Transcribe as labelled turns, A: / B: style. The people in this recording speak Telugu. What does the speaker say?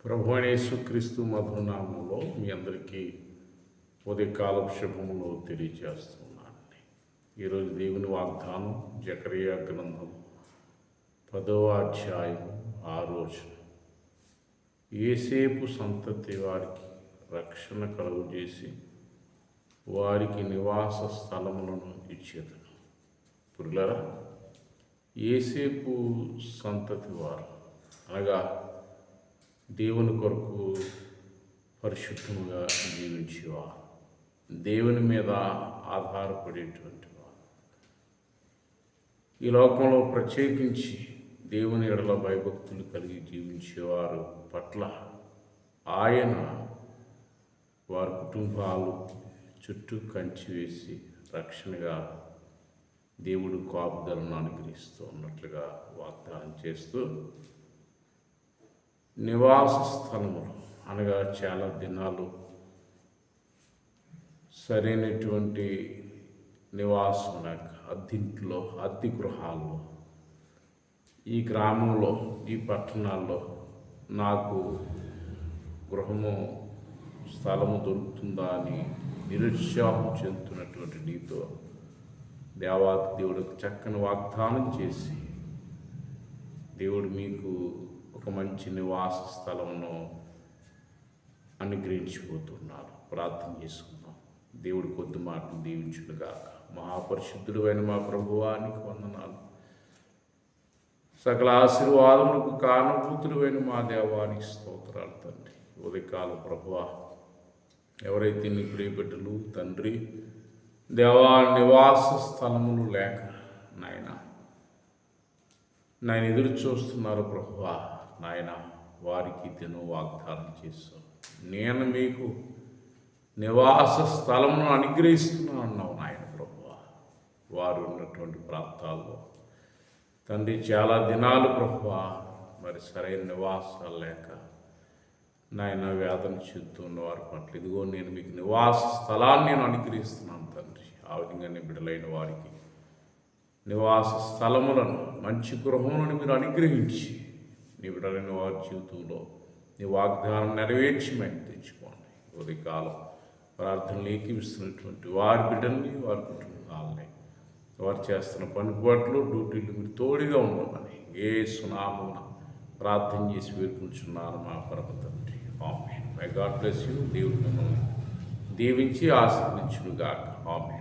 A: ప్రభు అయిన యేసుక్రీస్తు మధురనామంలో మీ అందరికీ ఉదయకాలపు శుభములు తెలియజేస్తున్నానండి. ఈరోజు దేవుని వాగ్దానం జకరియా గ్రంథం 10వ అధ్యాయం 6వ వచనం. యోసేపు సంతతి వారికి రక్షణ కలుగజేసి వారికి నివాస స్థలములను ఇచ్చేదను. పురులరా, యోసేపు సంతతి వారు అనగా దేవుని కొరకు పరిశుద్ధంగా జీవించేవారు, దేవుని మీద ఆధారపడేటువంటి వారు, ఈ లోకంలో ప్రత్యేకించి దేవుని ఎడల భయభక్తులు కలిగి జీవించేవారు పట్ల ఆయన వారి కుటుంబాలు చుట్టూ కంచి వేసి రక్షణగా దేవుడు కాపుదలను అనుగ్రహిస్తూ ఉన్నట్లుగా వాగ్దానం చేస్తూ, నివాస స్థలములు అనగా చాలా దినాలు సరైనటువంటి నివాసం లేక అద్దెంట్లో, అద్దె గృహాల్లో, ఈ గ్రామంలో, ఈ పట్టణాల్లో నాకు గృహము, స్థలము దొరుకుతుందా అని నిరుత్సాహం చెందుతున్నటువంటి నీతో దేవాతి దేవుడికి చక్కని వాగ్దానం చేసి దేవుడు మీకు ఒక మంచి నివాస స్థలమును అనుగ్రహించిపోతున్నారు. ప్రార్థన చేసుకుందాం. దేవుడి కొద్ది మాటలు దీవించునుగా. మహాపరిశుద్ధుడు అయిన మా ప్రభువానికి వందనాలు. సకల ఆశీర్వాదములకు కారణభూతుడు అయిన మా దేవానికి స్తోత్రాలు తండ్రి. ఉదయకాల ప్రభువా, ఎవరైతే నీ ప్రియబిడ్డలు తండ్రి దేవా నివాస స్థలములు లేక నాయన ఎదురు చూస్తున్నారు ప్రభువా, నాయన వారికి తిను వాగ్దానం చేశావు. నేను మీకు నివాస స్థలమును అనుగ్రహిస్తున్నాను అన్నావు నాయన ప్రభువా. వారు ఉన్నటువంటి ప్రాంతాల్లో తండ్రి చాలా దినాలు ప్రభువా మరి సరైన నివాసాలు లేక నాయన వేదన చెందుతున్న వారి పట్ల ఇదిగో నేను మీకు నివాస స్థలాన్ని నేను అనుగ్రహిస్తున్నాను తండ్రి. ఆ విధంగా బిడ్డలైన వారికి నివాస స్థలములను, మంచి గృహములను మీరు అనుగ్రహించి నీ బిడ్డలైన వారి జీవితంలో నీ వాగ్దానం నెరవేర్చి మేము తెచ్చుకోండి. ఉదయకాలం ప్రార్థనలు ఏకీవిస్తున్నటువంటి వారి బిడ్డల్ని, వారి కుటుంబాలని, వారు చేస్తున్న పనిపాట్లు, డ్యూటీలు మీరు తోడుగా ఉండమని యేసు నామమున ప్రార్థన చేసి వేడుకుంటున్నాను మా పరమ తండ్రి. Amen. My God bless you. దేవుడు మిమ్మల్ని దీవించి ఆశీర్వదించునుగాక. ఆమేన్.